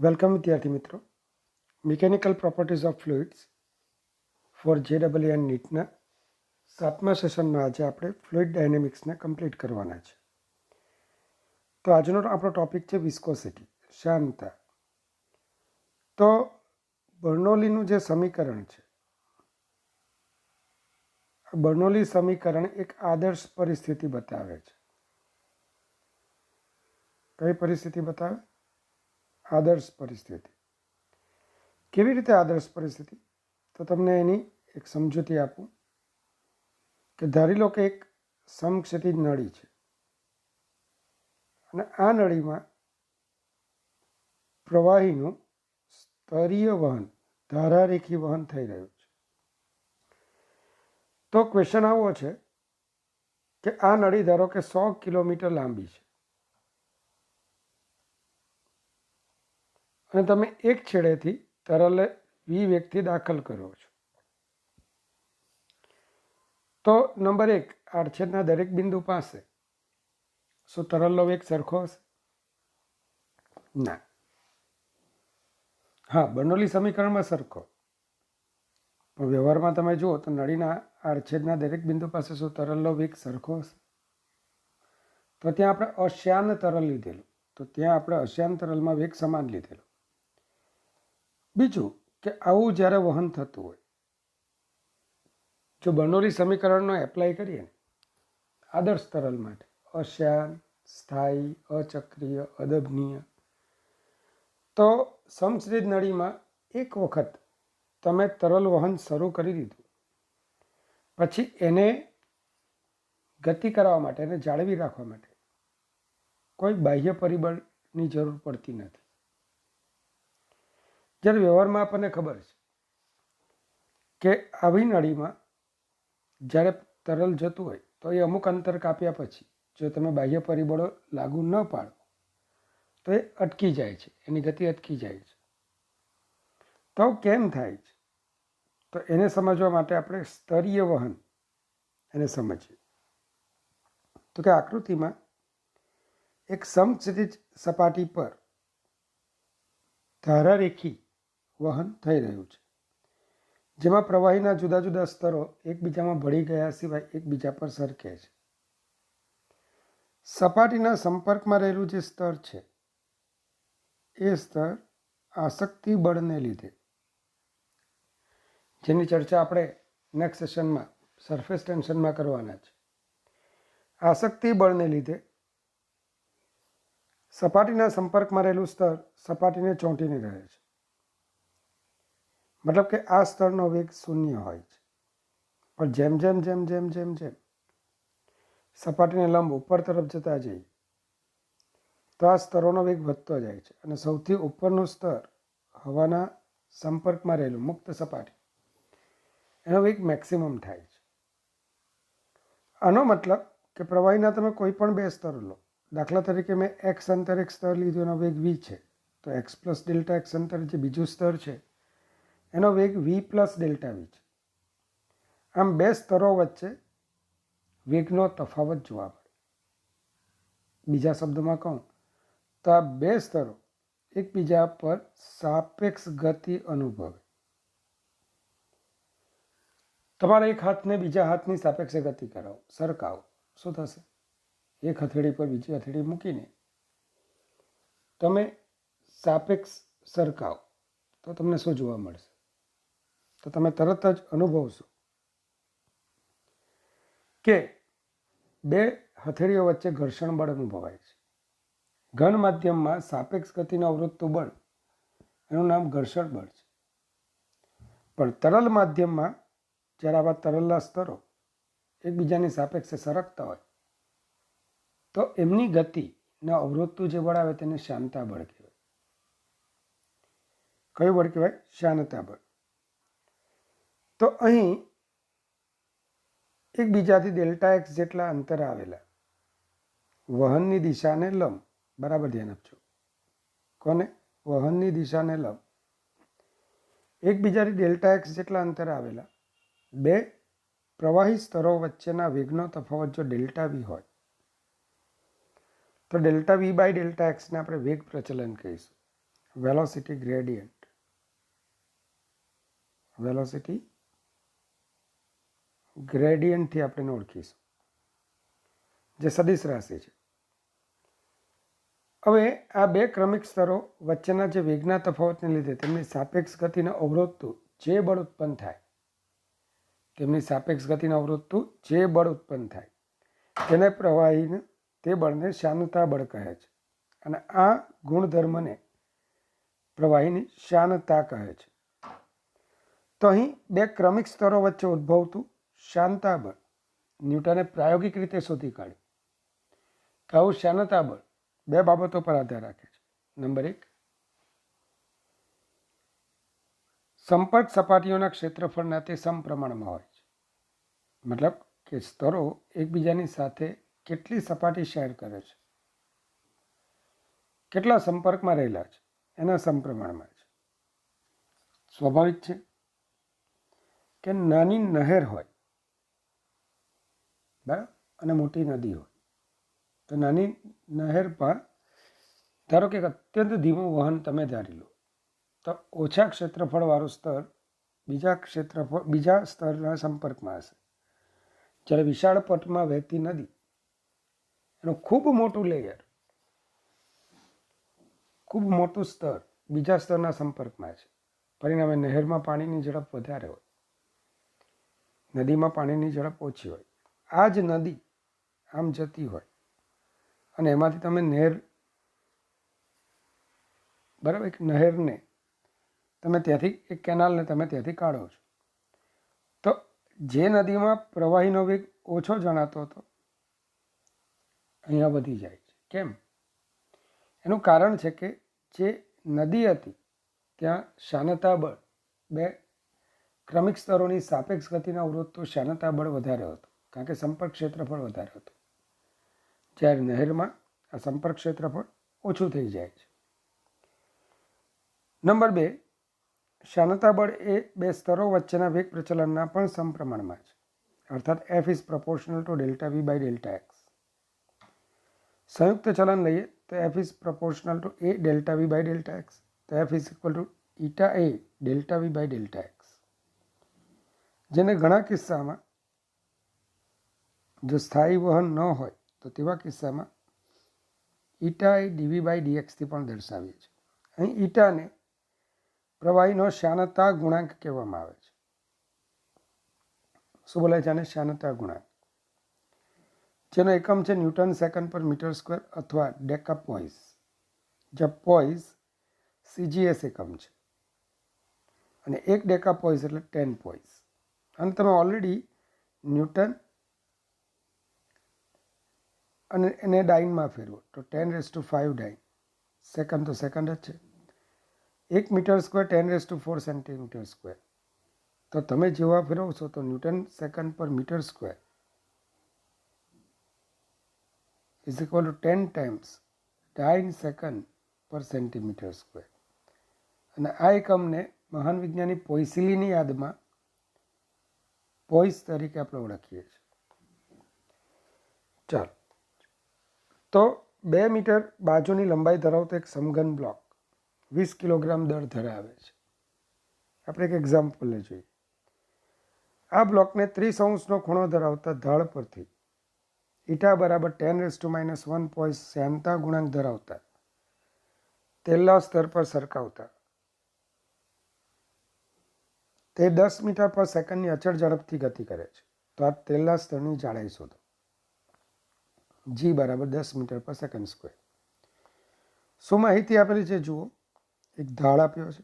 Welcome વિદ્યાર્થી મિત્રો. Mechanical properties of fluids for JEE and નીટના 7મા સેશનમાં આજે આપણે ફ્લુઇડ ડાયનેમિક્સને કમ્પ્લીટ કરવાના છે. તો આજનો આપણો ટોપિક છે વિસ્કોસિટી, શ્યાનતા. તો બર્નોલીનું જે સમીકરણ છે, બર્નોલી સમીકરણ એક આદર્શ પરિસ્થિતિ બતાવે છે. કઈ પરિસ્થિતિ બતાવે? આદર્શ પરિસ્થિતિ. કેવી રીતે આદર્શ પરિસ્થિતિ? તો તમને એની એક સમજૂતી આપું કે ધારી લો કે એક સમક્ષિતિજ નળી છે અને આ નળીમાં પ્રવાહીનું સ્તરીય વહન, ધારારેખી વહન થઈ રહ્યું છે. તો ક્વેશ્ચન આવો છે કે આ નળી ધારો કે 100 કિલોમીટર લાંબી છે અને તમે એક છેડેથી તરલ વી વેગથી દાખલ કરો છો. તો નંબર 1, આડછેદના દરેક બિંદુ પાસે શું તરલનો વેગ સરખો હશે? ના. હા, બર્નોલી સમીકરણમાં સરખો, પણ વ્યવહારમાં તમે જુઓ તો નળીના આડછેદના દરેક બિંદુ પાસે શું તરલનો વેગ સરખો હશે? તો ત્યાં આપણે અશ્યાન તરલ લીધેલું, તો ત્યાં આપણે અશ્યાન તરલમાં વેગ સમાન લીધેલો. બીજું કે આવું જ્યારે વહન થતું હોય, જો બર્નોલી સમીકરણનો એપ્લાય કરીએ ને આદર્શ તરલ માટે, અશ્યાન, સ્થાયી, અચક્રીય, અદભનીય, તો સમક્ષિતિજ નળીમાં એક વખત તમે તરલ વહન શરૂ કરી દીધું પછી એને ગતિ કરવા માટે, એને જાળવી રાખવા માટે કોઈ બાહ્ય પરિબળની જરૂર પડતી નથી. જ્યારે વ્યવહારમાં આપણને ખબર છે કે આવી નળીમાં જ્યારે તરલ જતું હોય તો એ અમુક અંતર કાપ્યા પછી જો તમે બાહ્ય પરિબળો લાગુ ન પાડો તો એ અટકી જાય છે, એની ગતિ અટકી જાય છે. તો કેમ થાય છે? તો એને સમજવા માટે આપણે સ્તરીય વહન એને સમજીએ. તો કે આકૃતિમાં એક સમક્ષિતિજ સપાટી પર ધારારેખી વહન થઈ રહ્યું છે, જેમાં પ્રવાહીના જુદા જુદા સ્તરો એકબીજામાં ભળી ગયા સિવાય એકબીજા પર સરકે છે. સપાટીના સંપર્કમાં રહેલું જે સ્તર છે એ સ્તર આસક્તિ બળને લીધે, જેની ચર્ચા આપણે નેક્સ્ટ સેશનમાં સરફેસ ટેન્શનમાં કરવાના છે, આસક્તિ બળને લીધે સપાટીના સંપર્કમાં રહેલું સ્તર સપાટીને ચોંટીને રહે છે. મતલબ કે આ સ્તરનો વેગ શૂન્ય હોય છે, પણ જેમ જેમ જેમ જેમ જેમ જેમ સપાટીને લંબ ઉપર તરફ જતા જઈએ તો આ સ્તરોનો વેગ વધતો જાય છે અને સૌથી ઉપરનું સ્તર હવાના સંપર્કમાં રહેલું મુક્ત સપાટી, એનો વેગ મેક્સિમમ થાય છે. આનો મતલબ કે પ્રવાહીના તમે કોઈ પણ બે સ્તર લો, દાખલા તરીકે મેં એક્સ અંતર એક સ્તર લીધું, એનો વેગ વી છે, તો એક્સ પ્લસ ડેલ્ટા એક્સ અંતર જે બીજું સ્તર છે એનો વેગ વી પ્લસ ડેલ્ટા વી છે. આમ બે સ્તરો વચ્ચે વેગનો તફાવત જોવા મળે. બીજા શબ્દોમાં કહું તો આ બે સ્તરો એકબીજા પર સાપેક્ષ ગતિ અનુભવે. તમારા એક હાથને બીજા હાથની સાપેક્ષે ગતિ કરાવો, સરકાવો, શું થશે? એક હથેળી પર બીજી હથેળી મૂકીને તમે સાપેક્ષ સરકાવો તો તમને શું જોવા મળશે? તો તમે તરત જ અનુભવશો કે બે હથેળીઓ વચ્ચે ઘર્ષણ બળ અનુભવાય છે. ઘન માધ્યમમાં સાપેક્ષ ગતિને અવરોધતું બળ, એનું નામ ઘર્ષણ બળ છે. પણ તરલ માધ્યમમાં જ્યારે આવા તરલના સ્તરો એકબીજાની સાપેક્ષે સરકતા હોય તો એમની ગતિને અવરોધતું જે બળ આવે તેને શ્યાનતા બળ કહેવાય. કયું બળ કહેવાય? શ્યાનતા બળ. તો અહીં એકબીજાથી ડેલ્ટા એક્સ જેટલા અંતર આવેલા વહનની દિશાને લંબ, બરાબર ધ્યાન આપજો. કોને? વહનની દિશાને લંબ એકબીજાથી ડેલ્ટા એક્સ જેટલા અંતર આવેલા બે પ્રવાહી સ્તરો વચ્ચેના વેગનો તફાવત જો ડેલ્ટા વી હોય તો ડેલ્ટા વી બાય ડેલ્ટા એક્સને આપણે વેગ પ્રચલન કહીશું. વેલોસિટી ગ્રેડિયન્ટ, વેલોસિટી ગ્રેડિયન્ટથી આપણે ઓળખીશું, જે સદિશ રાશિ છે. હવે આ બે ક્રમિક સ્તરો વચ્ચેના જે વેગના તફાવતને લીધે તેમની સાપેક્ષ ગતિને અવરોધતું જે બળ ઉત્પન્ન થાય, તેમની સાપેક્ષ ગતિને અવરોધતું જે બળ ઉત્પન્ન થાય તેને પ્રવાહીને તે બળને શ્યાનતા બળ કહે છે. અને આ ગુણધર્મને પ્રવાહીની શ્યાનતા કહે છે. તો અહીં બે ક્રમિક સ્તરો વચ્ચે ઉદ્ભવતું શ્યાનતા બળ ન્યૂટને પ્રાયોગિક રીતે શોધી કાઢ્યું. આવું શ્યાનતા બળ બે બાબતો પર આધાર રાખે છે. નંબર 1, સંપર્ક સપાટીઓના ક્ષેત્રફળના તે સમપ્રમાણમાં હોય છે. મતલબ કે સ્તરો એકબીજાની સાથે કેટલી સપાટી શેર કરે છે, કેટલા સંપર્કમાં રહેલા છે, એના સમપ્રમાણમાં છે. સ્વાભાવિક છે કે નાની નહેર હોય બરાબર અને મોટી નદી હોય, તો નાની નહેરમાં ધારો કે અત્યંત ધીમું વહન તમે ધારી લો, તો ઓછા ક્ષેત્રફળવાળું સ્તર બીજા સ્તરના સંપર્કમાં હશે. જ્યારે વિશાળ પટમાં વહેતી નદી એનું ખૂબ મોટું લેયર, ખૂબ મોટું સ્તર બીજા સ્તરના સંપર્કમાં છે. પરિણામે નહેરમાં પાણીની ઝડપ વધારે હોય, નદીમાં પાણીની ઝડપ ઓછી હોય. આ જ નદી આમ જતી હોય અને એમાંથી તમે નહેર, બરાબર, એક નહેરને તમે ત્યાંથી, એક કેનાલને તમે ત્યાંથી કાઢો છો, તો જે નદીમાં પ્રવાહીનો વેગ ઓછો જણાતો હતો અહીંયા વધી જાય છે. કેમ? એનું કારણ છે કે જે નદી હતી ત્યાં શ્યાનતા બળ, બે ક્રમિક સ્તરોની સાપેક્ષ ગતિના અવરોધતું શ્યાનતા બળ વધારે હતું, કારણ કે સંપર્ક ક્ષેત્રફળ વધારે હતું. જ્યારે નહેરમાં આ સંપર્ક ક્ષેત્રફળ ઓછું થઈ જાય છે. નંબર 2, શ્યાનતા બળ એ બે સ્તરો વચ્ચેના વેગ પ્રચલનના પણ સમપ્રમાણમાં છે. અર્થાત F is proportional to delta V by delta x. સંયુક્ત ચલન લઈએ તો F is proportional to A delta V by delta x, તો F is equal to eta A delta V by delta x, જેને ઘણા કિસ્સામાં જો સ્થાયી વહન ન હોય તો તેવા કિસ્સામાં ઇટા એ dV બાય dxથી પણ દર્શાવીએ છીએ. અહીં ઇટાને પ્રવાહીનો શ્યાનતા ગુણાંક કહેવામાં આવે છે. શું બોલાય છે આને? શ્યાનતા ગુણાંક, જેનો એકમ છે newton second per metre square અથવા ડેકાપોઈસ, જ્યાં પોઈસ CGS એકમ છે અને 1 ડેકાપોઈસ એટલે 10 પોઈસ. અને તમે ઓલરેડી ન્યૂટન અને એને ડાઇનમાં ફેરવો તો 10⁵ ડાઇન, સેકન્ડ તો સેકન્ડ જ છે. 1 મીટર સ્ક્વેર 10⁴ સેન્ટીમીટર સ્ક્વેર. તો તમે જેવા ફેરવશો તો newton second per metre square is equal to 10 times dyne second per centimetre square. અને આ એકમને મહાન વિજ્ઞાની પોઇસિલીની યાદમાં પોઈસ તરીકે આપણે ઓળખીએ છીએ. ચાલો, તો 2 મીટર બાજુની લંબાઈ ધરાવતો એક સમઘન બ્લોક 20 કિલોગ્રામ દળ ધરાવે છે. આપણે એક એક્ઝામ્પલ જોઈએ. આ બ્લોકને 30° ખૂણો ધરાવતા ઢાળ પરથી ઇટા બરાબર 10⁻⁻1 પોઈસ શ્યાનતા ગુણાંક ધરાવતા તેલના સ્તર પર સરકાવતા તે 10 મીટર પર સેકન્ડની અચળ ઝડપથી ગતિ કરે છે. તો આ તેલના સ્તરની જાડાઈ શોધો. G બરાબર 10 મીટર પર સેકન્ડ સ્ક્વેર. શું માહિતી આપેલી છે? જુઓ, એક ઢાળ આપ્યો છે,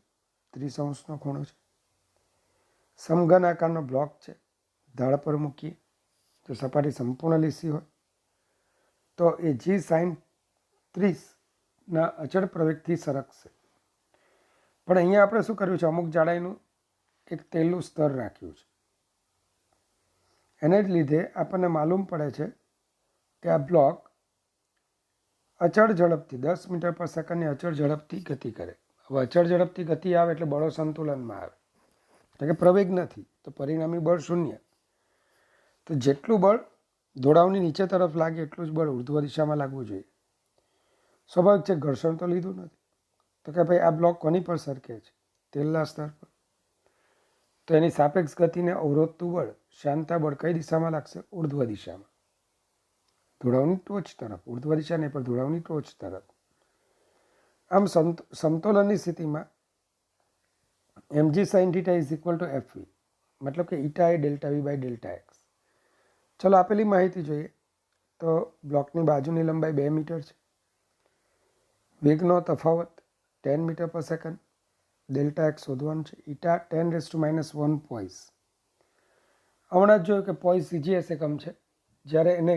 30° ખૂણો છે, સમઘન આકારનો બ્લોક છે. ઢાળ પર મૂકીએ તો સપાટી સંપૂર્ણ લીસી હોય તો એ G sin 30 અચળ પ્રવેગથી સરકશે. પણ અહીંયા આપણે શું કર્યું છે? અમુક જાડાઈનું એક તેલનું સ્તર રાખ્યું છે. એને જ લીધે આપણને માલુમ પડે છે કે આ બ્લોક અચળ ઝડપથી 10 મીટર પર સેકન્ડની અચળ ઝડપથી ગતિ કરે. હવે અચળ ઝડપથી ગતિ આવે એટલે બળો સંતુલનમાં આવે, એટલે કે પ્રવેગ નથી, તો પરિણામી બળ 0. તો જેટલું બળ ઢોળાવની નીચે તરફ લાગે એટલું જ બળ ઉર્ધ્વ દિશામાં લાગવું જોઈએ. સ્વાભાવિક છે, ઘર્ષણ તો લીધું નથી, તો કે ભાઈ આ બ્લોક કોની પર સરકે છે? તેલના સ્તર પર. તો એની સાપેક્ષ ગતિને અવરોધતું બળ શાંતા બળ કઈ દિશામાં લાગશે? ઉર્ધ્વ દિશામાં, ઢોળાવની ટોચ તરફ. ઉર્ધ્વ દિશા નહીં પણ ઢોળાવની ટોચ તરફ. આમ સમતોલનની સ્થિતિમાં mg sin θ is equal to fv, મતલબ કે eta A delta v by delta x. ચલો આપેલી માહિતી જોઈએ તો બ્લોકની બાજુની લંબાઈ 2 મીટર છે, વેગનો તફાવત 10 મીટર પર સેકન્ડ, ડેલ્ટા એક્સ શોધવાનું છે, ઈટા 10⁻⁻1 પોઈસ. હમણાં જ જોયું કે પોઈસ CGS એકમ છે, જ્યારે એને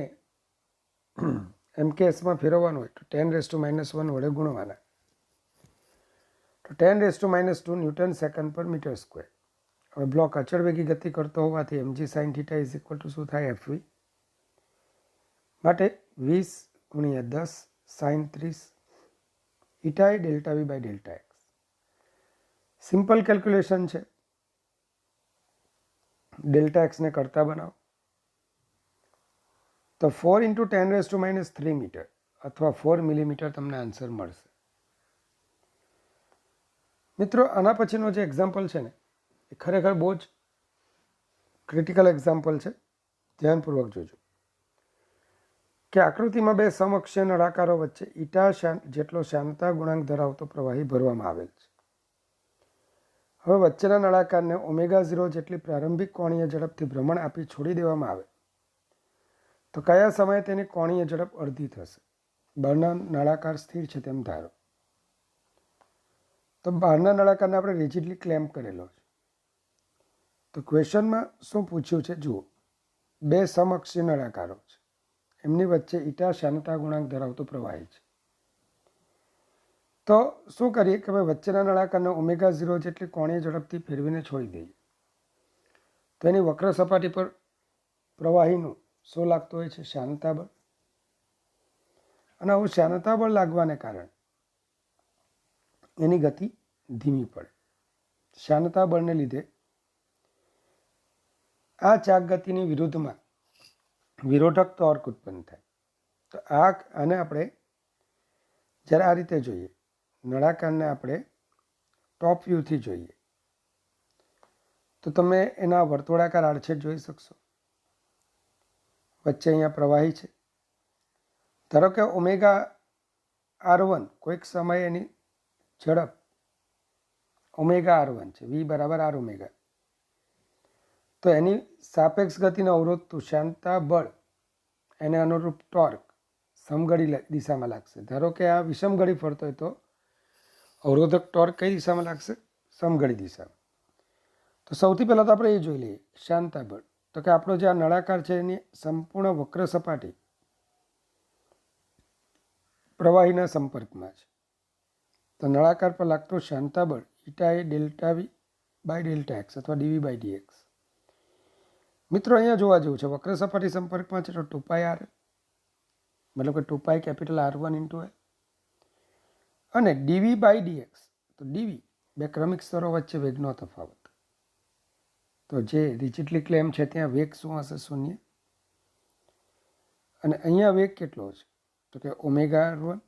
MKSમાં ફેરવવાનું હોય તો 10⁻⁻1 વડે ગુણવાના. તો 10⁻² newton second per metre square. હવે બ્લોક અચળ વેગી ગતિ કરતો હોવાથી mg sin θ is equal to શું થાય? fv. માટે 20 × 10 sin 30 eta A delta v by delta x. Simple calculation છે. ડેલ્ટા એક્સને કરતા બનાવો તો 4 × 10⁻³ મીટર અથવા 4 મિલીમીટર તમને આન્સર મળશે. મિત્રો આના પછીનો જે એક્ઝામ્પલ છે ને એ ખરેખર બહુ જ ક્રિટિકલ એક્ઝામ્પલ છે. ધ્યાનપૂર્વક જોજો કે આકૃતિમાં બે સમઅક્ષીય નળાકારો વચ્ચે ઈટા જેટલો શાંતતા ગુણાંક ધરાવતો પ્રવાહી ભરવામાં આવેલ છે. હવે વચ્ચેના નળાકારને ω0 જેટલી પ્રારંભિક કોણીય ઝડપથી ભ્રમણ આપી છોડી દેવામાં આવે તો કયા સમયે તેની કોણીય ઝડપ અડધી થશે? બહારના નળાકાર સ્થિર છે તેમ ધારો. તો બહારના નળાકારને આપણે રિજિડલી ક્લેમ્પ કરેલો છે. તો ક્વેશ્ચનમાં શું પૂછ્યું છે જુઓ, બે સમઅક્ષીય નળાકારો છે, એમની વચ્ચે ઈટા શાંતતા ગુણાંક ધરાવતો પ્રવાહી છે. તો શું કરીએ કે ભાઈ વચ્ચેના નળાકારને ω0 જેટલી કોણીય ઝડપથી ફેરવીને છોડી દઈએ તો એની વક્ર સપાટી પર પ્રવાહીનું શું લાગતું હોય છે? શાંતતા બળ. અને આવું શાંતતા બળ લાગવાને કારણે એની ગતિ ધીમી પડે. શાંતતા બળને લીધે આ ચાક ગતિની વિરુદ્ધમાં વિરોધક ટોર્ક ઉત્પન્ન થાય. તો આને આપણે જ્યારે આ રીતે જોઈએ, નળાકારને આપણે ટોપ વ્યૂથી જોઈએ તો તમે એના વર્તુળાકાર આડછેદ જોઈ શકશો. વચ્ચે અહીંયા પ્રવાહી છે. ધારો કે ω_r1 કોઈક સમયે એની ઝડપ ω_r1 છે, v બરાબર r ω. તો એની સાપેક્ષ ગતિને અવરોધતું શાંતતા બળ એને અનુરૂપ ટોર્ક સમઘડી દિશામાં લાગશે. ધારો કે આ વિષમઘડી ફરતો હોય તો અવરોધક ટોર્ક કઈ દિશામાં લાગશે? સમઘડી દિશામાં. તો સૌથી પહેલાં તો આપણે એ જોઈ લઈએ શાંતતા બળ. તો કે આપણો જે આ નળાકાર છે એની સંપૂર્ણ વક્ર સપાટી પ્રવાહીના સંપર્કમાં છે. તો નળાકાર પર લાગતો શાંતતા બળ eta A delta v by delta x અથવા dv બાય dx. મિત્રો અહીંયા જોવા જેવું છે, વક્ર સપાટી સંપર્કમાં છે તો 2πr મતલબ કે 2π કેપિટલ R1 × L અને dv બાય dx. તો dv બે ક્રમિક સ્તરો વચ્ચે વેગનો તફાવત. તો જે રિજિડલી ક્લેમ છે ત્યાં વેગ શું હશે? 0. અને અહીંયા વેગ કેટલો છે? તો કે ω_r1.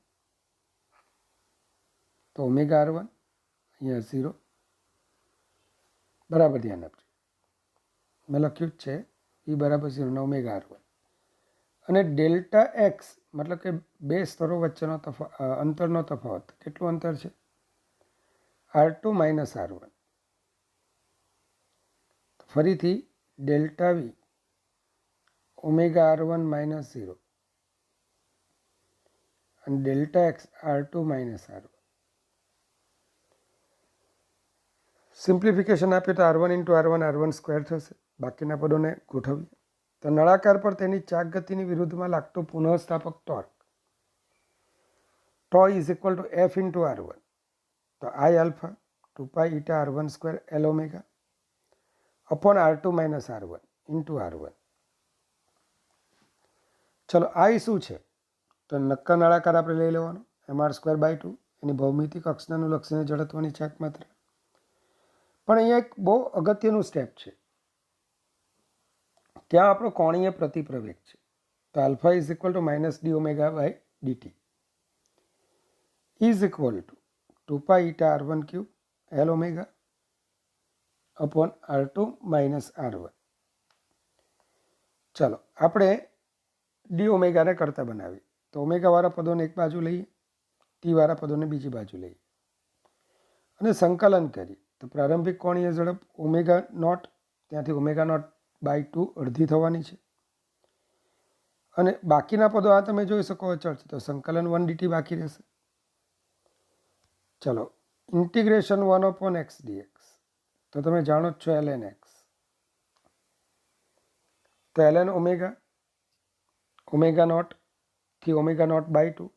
તો ω_r1 અહીંયા 0 બરાબર. ધ્યાન આપજો, મેં લખ્યું જ છે e બરાબર 0 ને ω_r1. અને ડેલ્ટા એક્સ મતલબ કે બે સ્તરો વચ્ચેનો અંતરનો તફાવત. કેટલું અંતર છે? R2 - R1. ફરીથી ડેલ્ટા વી ω_r1 - 0 અને delta x R2 - R1. Simplification આપીએ તો R1 × R1 R1² થશે. બાકીના પદોને ગોઠવીએ તો નળાકાર પર તેની ચાક ગતિની વિરુદ્ધમાં લાગતો પુનઃસ્થાપક torque τ is equal to F × R1. તો I આલ્ફા 2π ઈટા R1² L ω upon R2 - R1 × R1. ચલો I શું છે? તો નક્કર નળાકાર આપણે લઈ લેવાનો mr²/2 એની ભૌમિતિક અક્ષને અનુલક્ષીને જડત્વની ચાક માત્રા. પણ અહીંયા એક બહુ અગત્યનું સ્ટેપ છે, ત્યાં આપણો કોણીય પ્રતિપ્રવેગ છે. તો alpha is equal to -dω/dt is equal to 2 pi eta R1 cube L omega upon R2 minus R1. ચાલો આપણે ડી ઓમેગાને કરતા બનાવીએ. તો ઓમેગાવાળા પદોને એક બાજુ લઈએ, ટીવાળા પદોને બીજી બાજુ લઈએ અને સંકલન કરીએ. તો પ્રારંભિક કોણીય ઝડપ ઓમેગા નોટ, ત્યાંથી ઓમેગા નોટ બાય 2 અડધી થવાની છે. અને બાકીના પદો આ તમે જોઈ શકો અચળ છે, તો સંકલન 1 dt બાકી રહેશે. ચલો ઇન્ટિગ્રેશન 1/x dx, તો તમે જાણો જ છો ln x. તો ln ઓમેગા નોટ થી ઓમેગા નોટ બાય 2,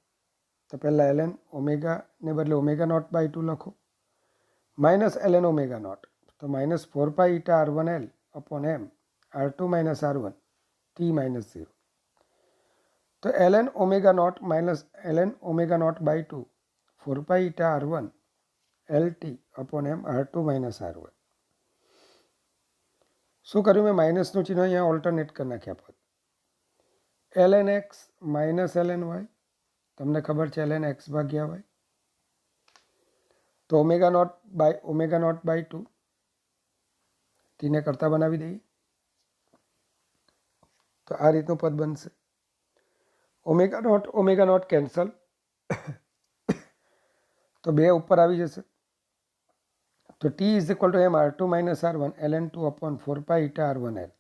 તો પહેલાં ln ઓમેગાને બદલે ઓમેગા નોટ બાય 2 લખો, માઇનસ ln ઓમેગા નોટ, તો minus 4 pi eta R1L upon m R2 minus R1 t minus 0. તો ln omega naught minus ln omega naught by 2 4 pi eta R1 LT upon m R2 minus R1. શું કર્યું મેં? માઇનસનું ચિહ્ન અહીંયા alternate કરી નાખ્યા પદ. ln x minus ln y, તમને ખબર છે ln x ભાગ્યા y. તો ઓમેગા નોટ બાય 2 ટીને કરતા બનાવી દઈએ, તો આ રીતનું પદ બનશે. ઓમેગા નોટ કેન્સલ, તો 2 ઉપર આવી જશે. તો t is equal to m R2 minus R1 ln 2 upon 4 pi eta R1L.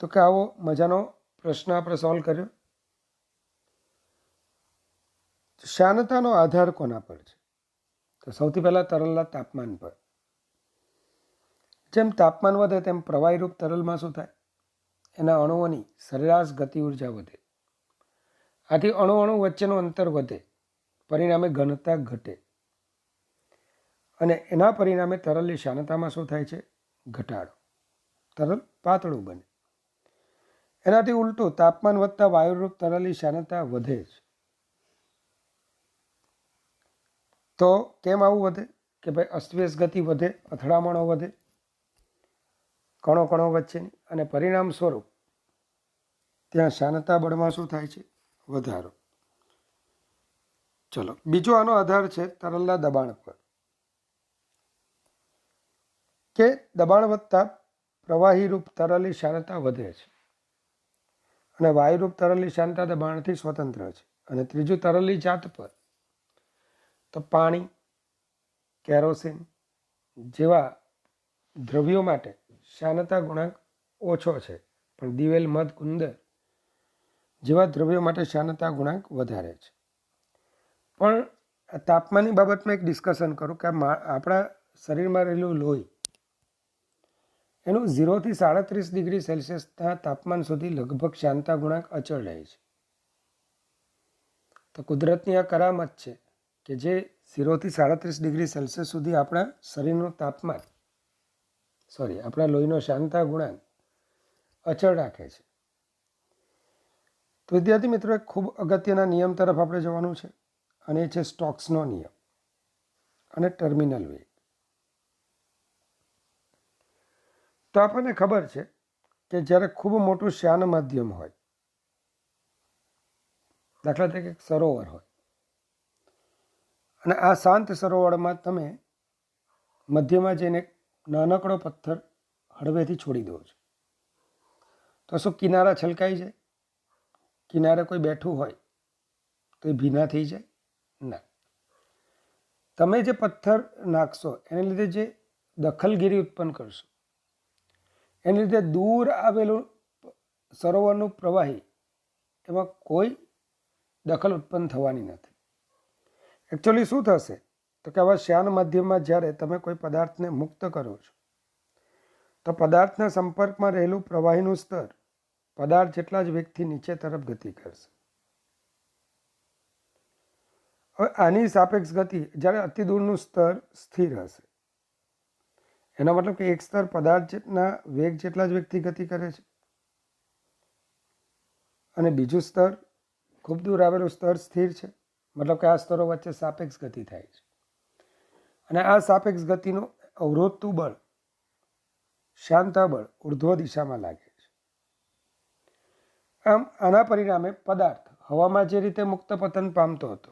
તો કે આવો મજાનો પ્રશ્ન આપણે સોલ્વ કર્યો. શ્યાનતાનો આધાર કોના પર છે? તો સૌથી પહેલાં તરલના તાપમાન પર. જેમ તાપમાન વધે તેમ પ્રવાહીરૂપ તરલમાં શું થાય? એના અણુઓની સરેરાશ ગતિ ઉર્જા વધે. આથી અણુ વચ્ચેનું અંતર વધે, પરિણામે ઘનતા ઘટે અને એના પરિણામે તરલની શ્યાનતામાં શું થાય છે? ઘટાડો. તરલ પાતળું બને. એનાથી ઉલટું તાપમાન વધતા વાયુરૂપ તરલની શ્યાનતા વધે છે. તો કેમ આવું વધે? કે ભાઈ અસ્તવ્યસ્ત ગતિ વધે, અથડામણો વધે કણો વચ્ચેની, અને પરિણામ સ્વરૂપ ત્યાં શ્યાનતા બળમાં શું થાય છે? વધારો. ચલો બીજો આનો આધાર છે તરલના દબાણ પર, કે દબાણ વધતા પ્રવાહીરૂપ તરલની શ્યાનતા વધે છે અને વાયુરૂપ તરલની શ્યાનતા દબાણથી સ્વતંત્ર છે. અને ત્રીજું તરલની જાત પર, તો પાણી, કેરોસીન જેવા દ્રવ્યો માટે શ્યાનતા ગુણાંક ઓછો છે, પણ દિવેલ, મધ, ગુંદર જેવા દ્રવ્યો માટે શ્યાનતા ગુણાંક વધારે છે. પણ તાપમાનની બાબતમાં એક ડિસ્કશન કરું કે આપણા શરીરમાં રહેલું લોહી એનું 0 થી 37 ડિગ્રી સેલ્સિયસના તાપમાન સુધી લગભગ શ્યાનતા ગુણાંક અચળ રહે છે. તો કુદરતની આ કરામત છે કે જે 0 થી 37 ડિગ્રી સેલ્સિયસ સુધી આપણા શરીરનું તાપમાન આપણા લોહીનો શ્યાનતા ગુણાંક અચળ રાખે છે. તો વિદ્યાર્થી મિત્રો, એક ખૂબ અગત્યના નિયમ તરફ આપણે જવાનું છે, અને એ છે સ્ટોક્સનો નિયમ અને ટર્મિનલ વેગ. તો આપણને ખબર છે કે જ્યારે ખૂબ મોટું શ્યાન માધ્યમ હોય, દાખલા તરીકે એક સરોવર હોય, અને આ શાંત સરોવરમાં તમે મધ્યમાં જઈને નાનકડો પથ્થર હળવેથી છોડી દો છો, તો શું કિનારા છલકાઈ જાય? કિનારે કોઈ બેઠું હોય તો એ ભીના થઈ જાય? ના. તમે જે પથ્થર નાખશો એને લીધે જે દખલગીરી ઉત્પન્ન કરશો, એને લીધે દૂર આવેલું સરોવરનું પ્રવાહી એમાં કોઈ દખલ ઉત્પન્ન થવાની નથી. એકચ્યુઅલી શું થશે? તો કે આવા શ્યાન માધ્યમમાં જ્યારે તમે કોઈ પદાર્થને મુક્ત કરો છો, તો પદાર્થના સંપર્કમાં રહેલું પ્રવાહીનું સ્તર પદાર્થ જેટલા જ વેગથી નીચે તરફ ગતિ કરશે. હવે આની સાપેક્ષ ગતિ જ્યારે અતિ દૂરનું સ્તર સ્થિર હશે, એનો મતલબ કે એક સ્તર પદાર્થના વેગ જેટલા જ વેગથી ગતિ કરે છે, અને બીજું સ્તર ખૂબ દૂર આવેલું સ્તર સ્થિર છે, મતલબ કે આ સ્તરો વચ્ચે સાપેક્ષ ગતિ થાય છે. અને આ સાપેક્ષ ગતિનું અવરોધતું બળ, શ્યાનતા બળ ઉર્ધ્વ દિશામાં લાગે છે. આમ આના પરિણામે પદાર્થ હવામાં જે રીતે મુક્ત પતન પામતો હતો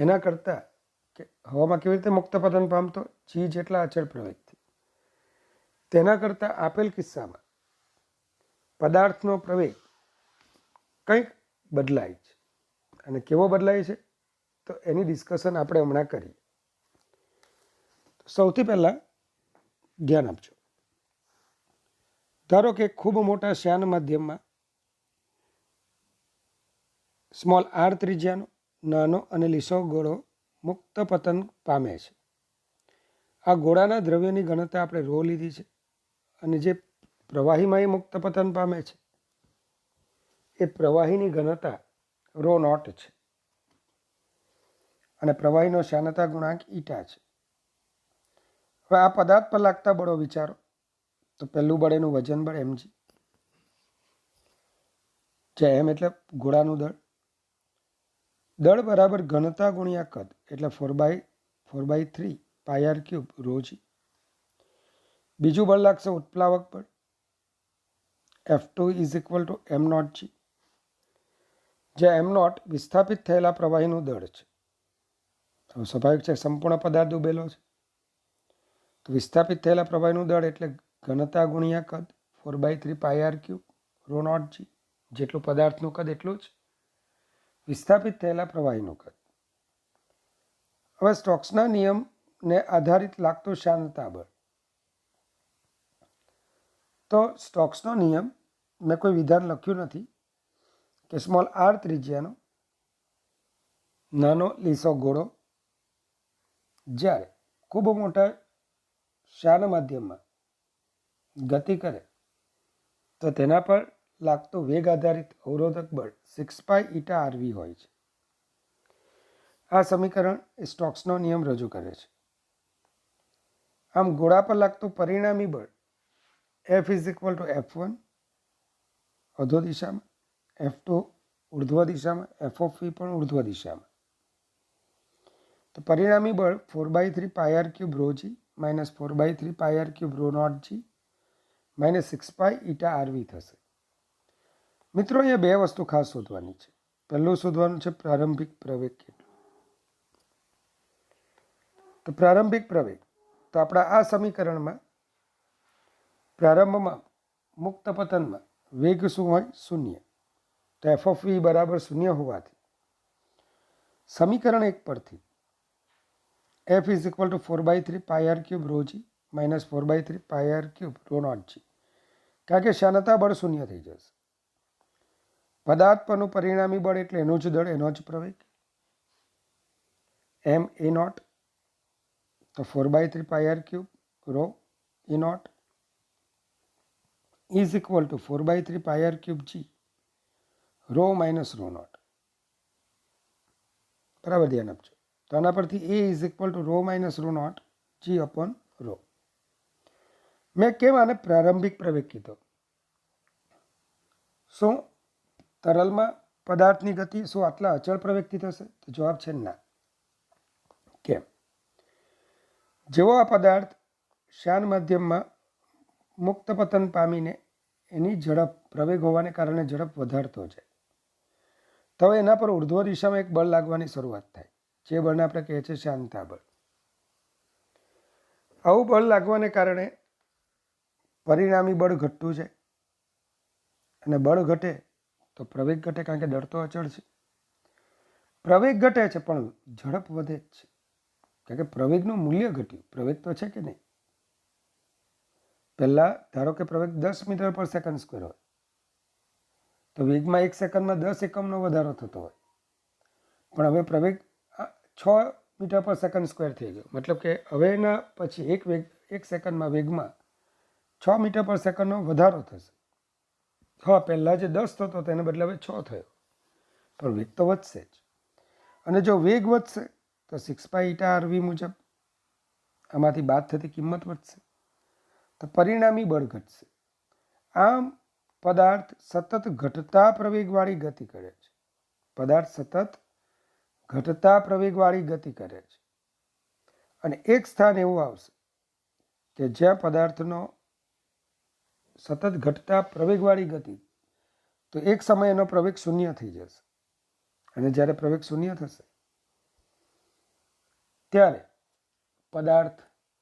એના કરતાં કે હવામાં કેવી રીતે મુક્ત પતન પામતો, જી જેટલા અચળ પ્રવેગથી, તેના કરતાં આપેલ કિસ્સામાં પદાર્થનો પ્રવેગ કંઈક બદલાય છે. અને કેવો બદલાય છે તો એની ડિસ્કશન આપણે હમણાં કરીએ. સૌથી પહેલાં ધ્યાન આપજો. ધારો કે ખૂબ મોટા શ્યાન માધ્યમમાં સ્મોલ આર ત્રિજ્યાનો નાનો અને લીસો ગોળો મુક્ત પતન પામે છે. આ ગોળાના દ્રવ્યની ઘનતા આપણે રો લીધી છે, અને જે પ્રવાહીમાં એ મુક્ત પતન પામે છે એ પ્રવાહીની ઘનતા રો નોટ છે, અને પ્રવાહીનો શ્યાનતા ગુણાંક ઈટા છે. હવે આ પદાર્થ પર લાગતા બળો વિચારો. તો પહેલું બળ એનું વજન બળ mg, જ્યાં m એટલે ગોળાનું દળ. દળ બરાબર ઘનતા ગુણ્યા કદ એટલે 4/3 πr³ ρg. બીજું બળ લાગશે ઉત્પ્લાવક બળ, F2 = m0g, જ્યાં m0 વિસ્થાપિત થયેલા પ્રવાહીનું દળ છે. હવે સ્વાભાવિક છે, સંપૂર્ણ પદાર્થ ઉભેલો છે તો વિસ્થાપિત થયેલા પ્રવાહીનું દળ એટલે ઘનતા ગુણ્યા કદ 4/3 πr³ ρ0g. જેટલું પદાર્થનું કદ એટલું જ વિસ્થાપિત થયેલા પ્રવાહીનું કદ. હવે સ્ટોક્સના નિયમને આધારિત લાગતું શ્યાનતા બળ. તો સ્ટોક્સનો નિયમ મેં કોઈ વિધાન લખ્યું નથી કે સ્મોલ આર ત્રિજ્યાનો નાનો લીસો ગોળો જ્યારે ખૂબ મોટા શ્યાન માધ્યમમાં ગતિ કરે તો તેના પર લાગતું વેગ આધારિત અવરોધક બળ 6π η હોય છે. આ સમીકરણ એ સ્ટોક્સનો નિયમ રજૂ કરે છે. આમ ગોળા પર લાગતું પરિણામી બળ F = F1 અધો દિશામાં, F2 ઉર્ધ્વ દિશામાં, F પણ ઉર્ધ્વ દિશામાં. તો પરિણામી બળ 4/3 πr³ ρg - 4/3 πr³ ρ0g - 6π ηrv થશે. મિત્રો, અહીંયા બે વસ્તુ ખાસ શોધવાની છે. પહેલું શોધવાનું છે પ્રારંભિક પ્રવેગ કેટલો. તો પ્રારંભિક પ્રવેગ, તો આપણા આ સમીકરણમાં પ્રારંભમાં મુક્ત પતનમાં વેગ શું હોય? 0. તો f બરાબર 0 હોવાથી સમીકરણ 1 પરથી F = 4/3 πr³ ρg - 4/3 πr³ ρ0g, કારણ કે શ્યાનતા બળ 0 થઈ જશે. પદાર્થ પરનું પરિણામી બળ એટલે એનું જ દળ, એનો જ પ્રવેગ ma0. તો 4/3 πr³ ρ e0 = 4/3 πr³ g ρ - ρ0. બરાબર ધ્યાન આપજો. તો આના પરથી a = ρ - ρ0 g/ρ. મેં કેમ આને પ્રારંભિક પ્રવેગ કીધો? શું તરલમાં પદાર્થની ગતિ શું આટલા અચળ પ્રવેગથી થશે? તો જવાબ છે ના. કેમ? જેવો આ પદાર્થ શ્યાન માધ્યમમાં મુક્ત પતન પામીને એની ઝડપ પ્રવેગ હોવાને કારણે ઝડપ વધારતો જાય, તો એના પર ઉર્ધ્વ દિશામાં એક બળ લાગવાની શરૂઆત થાય, જે બળને આપણે કહીએ છીએ શ્યાનતા બળ. આવું બળ લાગવાને કારણે પરિણામી બળ ઘટતું જાય, અને બળ ઘટે તો પ્રવેગ ઘટે, કારણ કે દળ તો અચળ છે. પ્રવેગ ઘટે છે પણ ઝડપ વધે જ છે, કારણ કે પ્રવેગનું મૂલ્ય ઘટ્યું. પ્રવેગ તો છે કે નહીં? પહેલાં ધારો કે પ્રવેગ 10 મીટર/સેકન્ડ² હોય તો વેગમાં 1 સેકન્ડમાં 10 એકમનો વધારો થતો હોય, પણ હવે પ્રવેગ 6 મીટર/સેકન્ડ² થઈ ગયો. મતલબ કે હવેના પછી એક સેકન્ડમાં વેગમાં 6 મીટર/સેકન્ડનો વધારો થશે. હા, પહેલાં જે 10 થતો તેને બદલે હવે 6 થયો, પણ વેગ તો વધશે જ. અને જો વેગ વધશે તો 6π ηrv મુજબ આમાંથી બાદ થતી કિંમત વધશે, તો પરિણામી બળ ઘટશે. આમ પદાર્થ સતત ઘટતા પ્રવેગવાળી ગતિ કરે છે. પદાર્થ સતત ઘટતા પ્રવેગવાળી ગતિ કરે છે, અને એક સ્થાન એવું આવશે કે જ્યાં પદાર્થનો સતત ઘટતા પ્રવેગવાળી ગતિ, તો એક સમય એનો પ્રવેગ 0 થઈ જશે. અને જ્યારે પ્રવેગ 0 થશે ત્યારે પદાર્થ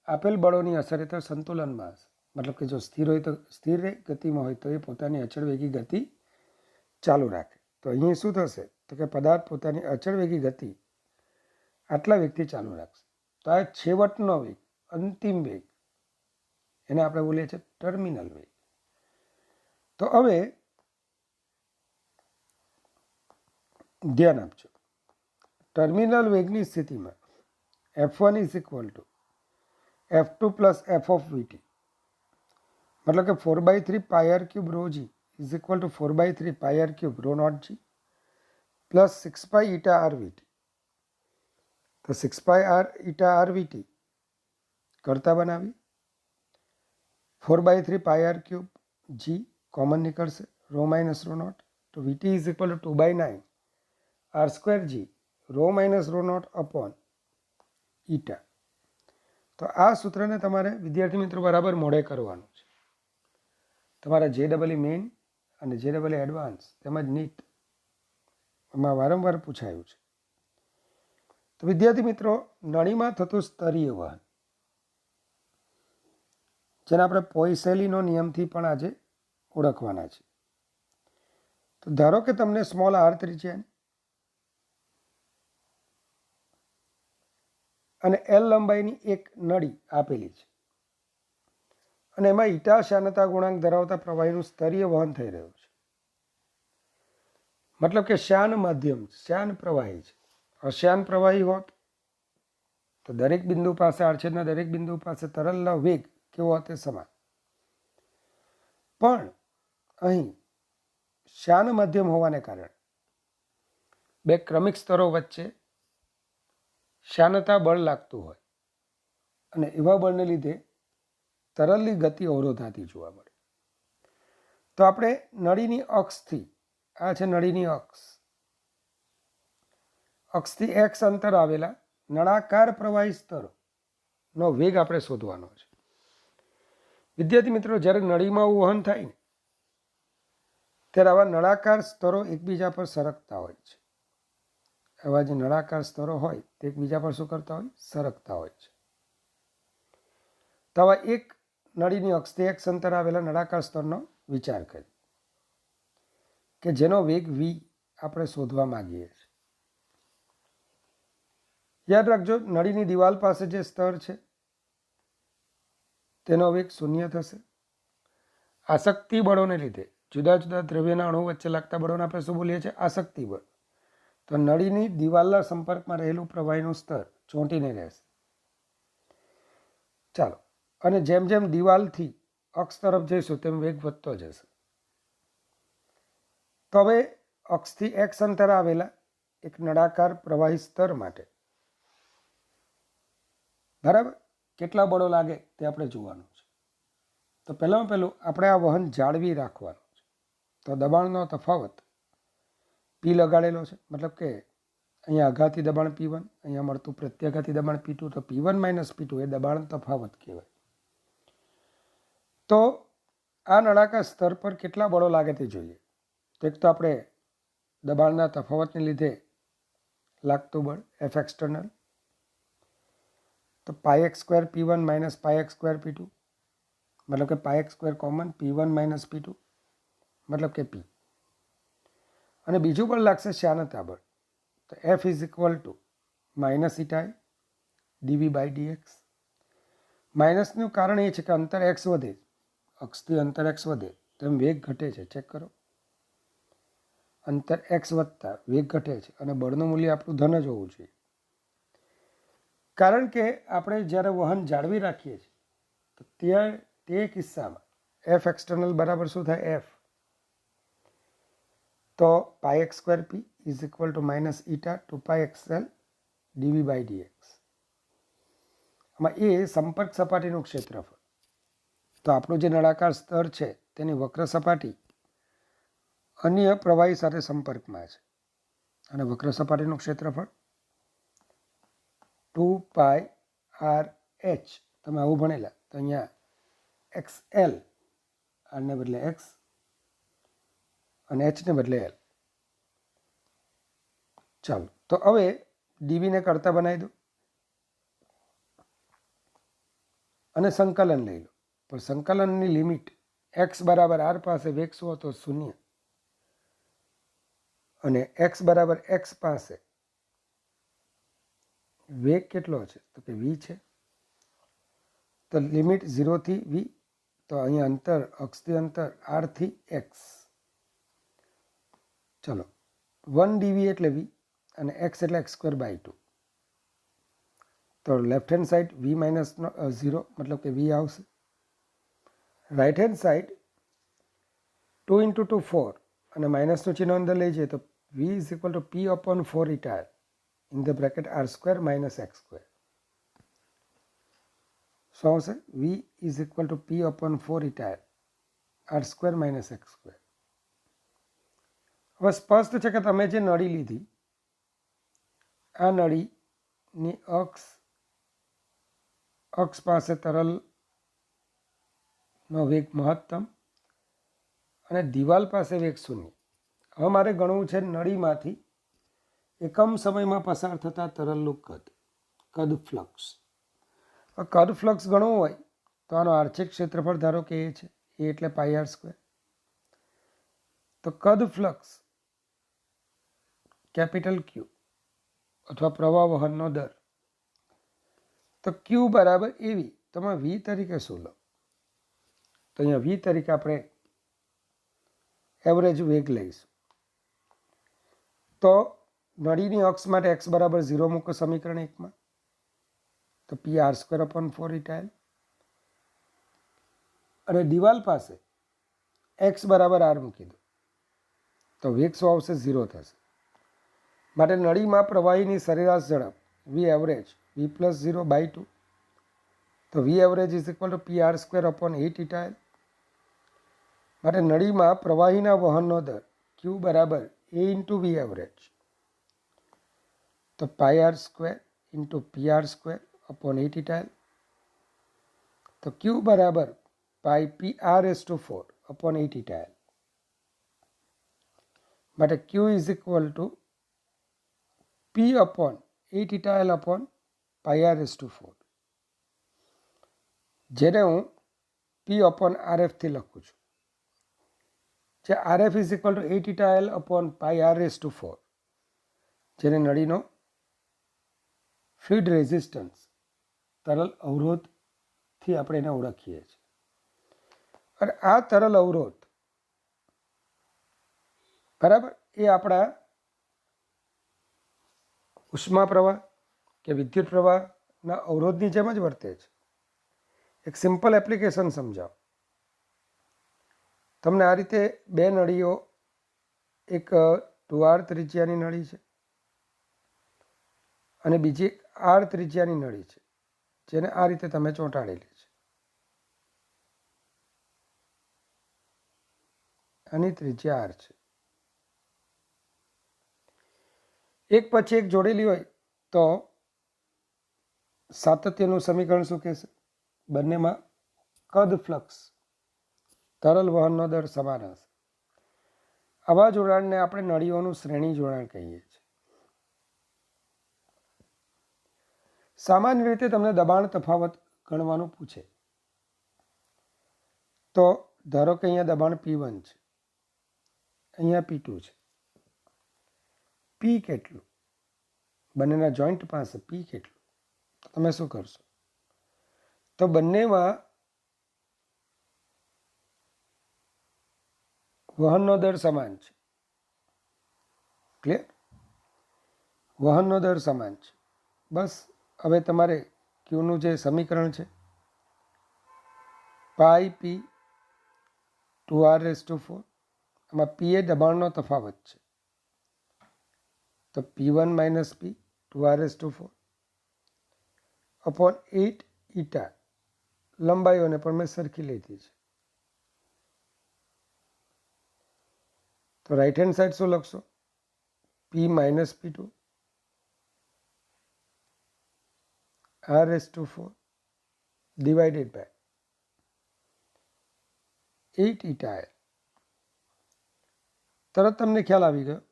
આપેલ બળોની અસર હેઠળ સંતુલનમાં હશે. મતલબ કે જો સ્થિર હોય તો સ્થિર રહે, ગતિમાં હોય તો એ પોતાની અચળ વેગી ગતિ ચાલુ રાખે. તો અહીં શું થશે તો કે પદાર્થ પોતાની અચળ વેગી ગતિ આટલા વેગથી ચાલુ રાખશે. તો આ છેવટનો વેગ, અંતિમ વેગ, એને આપણે બોલીએ છીએ ટર્મિનલ વેગ. તો હવે ધ્યાન આપજો, ટર્મિનલ વેગની સ્થિતિમાં F1 is equal to F2 plus F of VT, મતલબ કે 4/3 pi R cube rho g is equal to 4/3 pi R cube rho naught g plus 6 pi eta R VT. તો 6 pi R eta R VT કરતા બનાવી 4/3 pi R cube g common નીકળશે, rho minus rho naught. તો VT is equal to 2/9 R square g rho minus rho naught upon eta. તો આ સૂત્રને તમારે વિદ્યાર્થી મિત્રો બરાબર મોડે કરવાનું છે. તમારા JEE મેઇન અને JEE એડવાન્સ તેમજ નીટ એમાં વારંવાર પૂછાયું છે. તો વિદ્યાર્થી મિત્રો, નળીમાં થતું સ્તરીય વહન, જેને આપણે પોઈસેલીનો નિયમથી પણ આજે ઓળખવાના છે. તો ધારો કે તમને સ્મોલ આર ત્રિજ્યા અને એલ લંબાઈની એક નળી આપેલી છે અને એમાં ઈટા શ્યાનતા ગુણાંક ધરાવતા પ્રવાહીનું સ્તરીય વહન થઈ રહ્યું છે. મતલબ કે શ્યાન માધ્યમ, શ્યાન પ્રવાહી છે. અશ્યાન પ્રવાહી હોત તો દરેક બિંદુ પાસે, આડછેદના દરેક બિંદુ પાસે તરલનો વેગ કેવો હોત તે સમાન. પણ અહીં શ્યાન માધ્યમ હોવાને કારણે બે ક્રમિક સ્તરો વચ્ચે શ્યાનતા બળ લાગતું હોય અને એવા બળને લીધે તરલની ગતિ અવરોધાતી જોવા મળે. તો આપણે નળીની અક્ષથી, આ છે નળીની અક્ષ, અક્ષથી એક્સ અંતર આવેલા નળાકાર પ્રવાહી સ્તરોનો વેગ આપણે શોધવાનો છે. વિદ્યાર્થી મિત્રો, જ્યારે નળીમાં વહન થાય ને ત્યારે આવા નળાકાર સ્તરો એકબીજા પર સરકતા હોય છે. આવા જે નળાકાર સ્તરો હોય તે એકબીજા પર શું કરતા હોય? સરકતા હોય છે. તો આવા એક નળીની અક્ષથી એક અંતર આવેલા નળાકાર સ્તરનો વિચાર કરીએ કે જેનો વેગ v આપણે શોધવા માંગીએ છીએ. યાદ રાખજો, નળીની દિવાલ પાસે જે સ્તર છે તેનો વેગ 0 થશે. આસક્તિ બળોને લીધે જુદા જુદા દ્રવ્યના અણુ વચ્ચે લાગતા બળોને આપણે શું બોલીએ છીએ? આસક્તિ બળ. તો નળીની દિવાલના સંપર્કમાં રહેલું પ્રવાહીનું સ્તર ચોંટીને રહેશે. ચાલો, અને જેમ જેમ દિવાલથી અક્ષ તરફ જઈશું તેમ વેગ વધતો જશે. તો હવે અક્ષથી એક્સ અંતર આવેલા એક નળાકાર પ્રવાહી સ્તર માટે બરાબર કેટલા બળો લાગે તે આપણે જોવાનું છે. તો પહેલામાં પહેલું આપણે આ વહન જાળવી રાખવાનું છે. તો દબાણનો તફાવત P લગાડેલો છે, મતલબ કે અહીંયા આઘાતી દબાણ P1, અહીંયા મળતું પ્રત્યાઘાતી દબાણ P2. તો P1 માઇનસ P2 એ દબાણ તફાવત કહેવાય. તો આ નળાકાર સ્તર પર કેટલા બળો લાગે તે જોઈએ. તો એક તો આપણે દબાણના તફાવતને લીધે લાગતું બળ F એક્સટર્નલ, તો πx² P1 minus πx² P2, મતલબ કે πx² common, P1 minus P2 મતલબ કે P. અને બીજું બળ લાગશે શ્યાનતા બળ. તો F is equal to minus eta dv by dx. માઇનસનું કારણ એ છે કે અંતર x વધે, અક્ષથી અંતર x વધે તેમ વેગ ઘટે છે. ચેક કરો, અંતર x વધતા વેગ ઘટે છે અને બળનું મૂલ્ય આપણું ધન જ હોવું જોઈએ. કારણ કે આપણે જ્યારે વહન જાળવી રાખીએ છીએ તો તે કિસ્સામાં F એક્સટર્નલ બરાબર શું થાય? F. તો πx² P is equal to minus eta 2πxl dv by dx. આમાં એ સંપર્ક સપાટીનું ક્ષેત્રફળ. તો આપણું જે નળાકાર સ્તર છે તેની વક્ર સપાટી અન્ય પ્રવાહી સાથે સંપર્કમાં છે અને વક્ર સપાટીનું ક્ષેત્રફળ 2πRh. તમે આવું ભણેલા તો અહીંયા XL, આને બદલે x અને h ને બદલે l. ચાલો, તો હવે dv ને કરતા બનાવી દો. અને સંકલન લઈ લો, પણ સંકલનની લિમિટ x બરાબર r પાસે વેગ શું હતો? 0. અને x બરાબર x પાસે વેગ કેટલો છે? તો કે v છે. તો લિમિટ 0 થી v, તો અહીંયા અંતર, અક્ષથી અંતર r થી x. ચલો, 1 dv એટલે v અને x એટલે x²/2. તો left hand side v minus 0 મતલબ કે v આવશે. રાઈટ હેન્ડ સાઈડ 2 × 2 4 અને માઇનસનું ચિહ્ન અંદર લઈ જઈએ તો v is equal two p/4 eta in the bracket r² minus x². શું આવશે? v is equal two p/4 eta r² minus x². હવે સ્પષ્ટ છે કે તમે જે નળી લીધી, આ નળીની અક્ષ પાસે તરલનો વેગ મહત્તમ અને દિવાલ પાસે વેગ 0. હવે મારે ગણવું છે નળીમાંથી એકમ સમયમાં પસાર થતા તરલનું કદ ફ્લક્સ. કદ ફ્લક્સ ગણવું હોય તો આનો આર્થિક ક્ષેત્રફળ ધારો કે એ છે, એ એટલે πr². તો કદ ફ્લક્સ કેપિટલ Q અથવા પ્રવાહ વહનનો દર, તો Q બરાબર AV. તમે V તરીકે શું લો? તો અહીંયા V તરીકે આપણે એવરેજ વેગ લઈશું. તો નળીની અક્ષ માટે x બરાબર 0 મૂકો સમીકરણ 1માં, તો pr²/4 eta. અને દિવાલ પાસે x બરાબર r મૂકી દો તો વેગ શું આવશે? 0 થશે. માટે નળીમાં પ્રવાહીની સરેરાશ ઝડપ v એવરેજ v + 0/2. તો v average is equal two pr²/8 eta. માટે નળીમાં પ્રવાહીના વહનનો દર q બરાબર a × v એવરેજ, તો πr² × pr²/8 eta. તો q બરાબર πpr/4/8 eta. માટે q is equal two p/8 eta/πr/4, જેને હું p/rf થી લખું છું, જે rf is equal two 8 eta/πr/4, જેને નળીનો ફ્લુઇડ રેઝિસ્ટન્સ, તરલ અવરોધથી આપણે એને ઓળખીએ છીએ. અને આ તરલ અવરોધ બરાબર એ આપણા ઉષ્મા પ્રવાહ કે વિદ્યુત પ્રવાહના અવરોધની જેમ જ વર્તે છે. એક સિમ્પલ એપ્લિકેશન સમજાવો. તમને આ રીતે બે નળીઓ, એક 2r ત્રિજ્યાની નળી છે અને બીજી r ત્રિજ્યાની નળી છે, જેને આ રીતે તમે ચોંટાડેલી છે. આની ત્રિજ્યા r છે. એક પછી એક જોડેલી હોય તો સાતત્યનું સમીકરણ શું કહેશે? બંનેમાં કદ ફ્લક્સ, તરલ વહનનો દર સમાન હશે. આવા જોડાણને આપણે નળીઓનું શ્રેણી જોડાણ કહીએ છીએ. સામાન્ય રીતે તમને દબાણ તફાવત ગણવાનું પૂછે તો ધારો કે અહીંયા દબાણ P1 છે, અહીંયા P2 છે. P કેટલું? બંનેના જોઈન્ટ પાસે P કેટલું? તો તમે શું કરશો? તો બંનેમાં વહનનો દર સમાન છે. ક્લિયર? વહનનો દર સમાન છે. બસ હવે તમારે ક્યુનું જે સમીકરણ છે, πp 2r/4, આમાં p એ દબાણનો તફાવત છે, તો p1 - p 2r/4 / 8 eta. લંબાઈઓને પણ મેં સરખી લીધી છે. તો રાઈટ હેન્ડ સાઈડ શું લખશો? p - p2 r/4 divided by 8 eta. તરત તમને ખ્યાલ આવી ગયો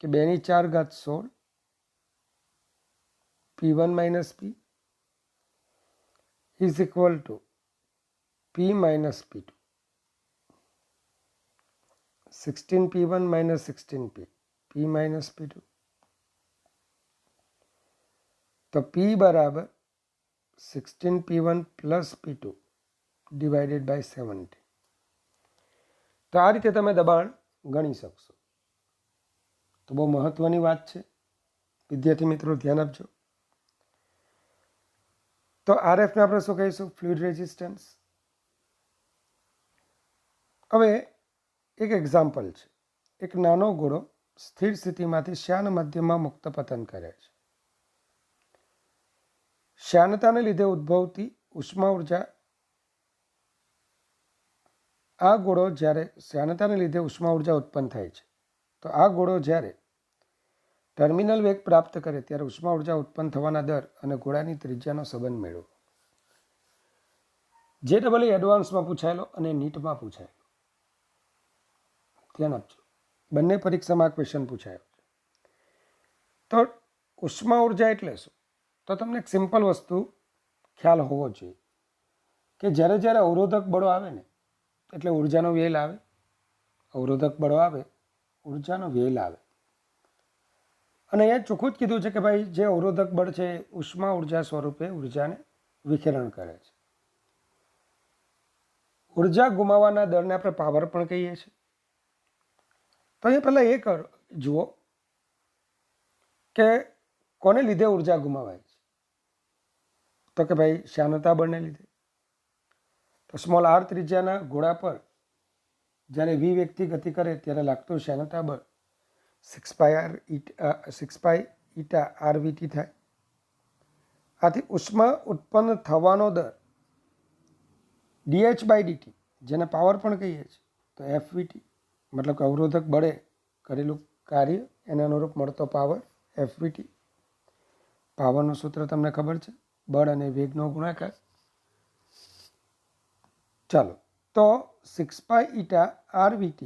કે 2 × 4 = 16 p1 - p is equal to P minus P2. 16P1 minus 16P, P minus P2. તો P બરાબર 16P1 plus P2 divided by 70. તો આ રીતે તમે દબાણ ગણી શકશો. તો બહુ મહત્વની વાત છે, વિદ્યાર્થી મિત્રો ધ્યાન આપજો. તો RFને આપણે શું કહીશું? Fluid resistance. હવે એક એક્ઝામ્પલ છે. એક નાનો ગોળો સ્થિર સ્થિતિમાંથી શ્યાન મધ્યમાં મુક્ત પતન કરે છે. શ્યાનતાને લીધે ઉદ્ભવતી ઉષ્મા ઉર્જા આ ગોળો જ્યારે શ્યાનતાને લીધે ઉષ્મા ઉર્જા ઉત્પન્ન થાય છે. તો આ ગોળો જ્યારે ટર્મિનલ વેગ પ્રાપ્ત કરે ત્યારે ઉષ્મા ઉર્જા ઉત્પન્ન થવાના દર અને ગોળાની ત્રિજ્યાનો સંબંધ મેળવો. JEE એડવાન્સમાં પૂછાયેલો અને નીટમાં પૂછાયેલો. ધ્યાન આપજો, બંને પરીક્ષામાં આ ક્વેશ્ચન પૂછાયો છે. તો ઉષ્મા ઉર્જા એટલે શું? તો તમને એક સિમ્પલ વસ્તુ ખ્યાલ હોવો જોઈએ કે જ્યારે જ્યારે અવરોધક બળો આવે ને એટલે ઉર્જાનો વ્યય લાવે. અવરોધક બળો આવે, ઉર્જાનો વ્યય લાવે. અને અહીંયા ચોખ્ખું જ કીધું છે કે ભાઈ જે અવરોધક બળ છે એ ઉષ્મા ઉર્જા સ્વરૂપે ઉર્જાને વિખેરણ કરે છે. ઉર્જા ગુમાવવાના દરને આપણે પાવર પણ કહીએ છીએ. તો અહીંયા પહેલાં એ જુઓ કે કોને લીધે ઉર્જા ગુમાવાય છે? તો કે ભાઈ શ્યાનતા બળને લીધે. તો સ્મોલ r ત્રિજ્યાના ગોળા પર જ્યારે v વેગથી ગતિ કરે ત્યારે લાગતું શ્યાનતા બળ 6 પાઈ ઈટા RVT થાય. આથી ઉષ્મા ઉત્પન્ન થવાનો દર dH/dt, જેને પાવર પણ કહીએ છીએ, તો FVT, મતલબ કે અવરોધક બળે કરેલું કાર્ય એને અનુરૂપ મળતો પાવર FVT. પાવરનું સૂત્ર તમને ખબર છે, બળ અને વેગનો ગુણાકાર. ચાલો, તો 6 pi eta RVT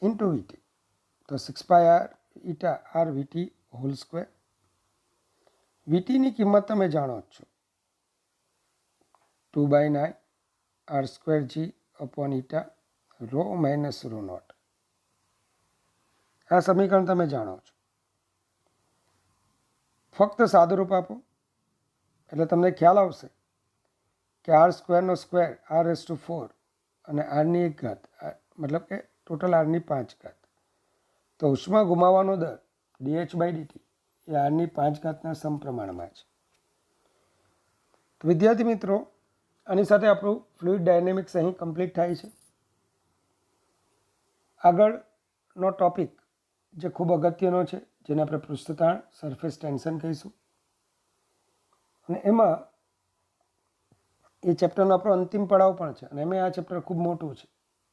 into VT, તો 6 pi eta RVT whole square. VTની કિંમત તમે જાણો જ છો, 2/9 R²G upon eta rho minus rho naught. આ સમીકરણ તમે જાણો છો. ફક્ત સાદુરૂપ આપો એટલે તમને ખ્યાલ આવશે કે R² સ્ક્વેર R⁴ અને R ની 1 ઘાત, મતલબ કે ટોટલ R ની 5 ઘાત. તો ઉષ્મા ગુમાવવાનો દર dH/dt એ R ની 5 ઘાતના સમપ્રમાણમાં છે. તો વિદ્યાર્થી મિત્રો, આની સાથે આપણું ફ્લુઇડ ડાયનેમિક્સ અહીં કમ્પ્લીટ થાય છે. આગળનો ટોપિક જે ખૂબ અગત્યનો છે, જેને આપણે પૃષ્ઠતાણ સરફેસ ટેન્શન કહીશું, અને એમાં એ ચેપ્ટરનો આપણો અંતિમ પડાવ પણ છે. અને એમાં આ ચેપ્ટર ખૂબ મોટું છે,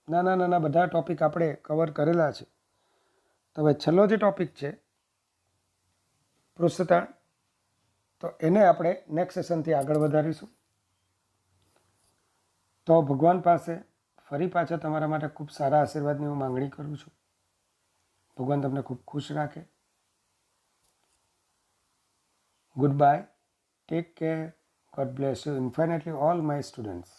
નાના નાના બધા ટોપિક આપણે કવર કરેલા છે. તો હવે છેલ્લો જે ટોપિક છે પૃષ્ઠતાણ, તો એને આપણે નેક્સ્ટ સેશનથી આગળ વધારીશું. તો ભગવાન પાસે ફરી પાછા તમારા માટે ખૂબ સારા આશીર્વાદની હું માંગણી કરું છું. ભગવાન તમને ખૂબ ખુશ રાખે. Goodbye, take care, God bless you infinitely all my students.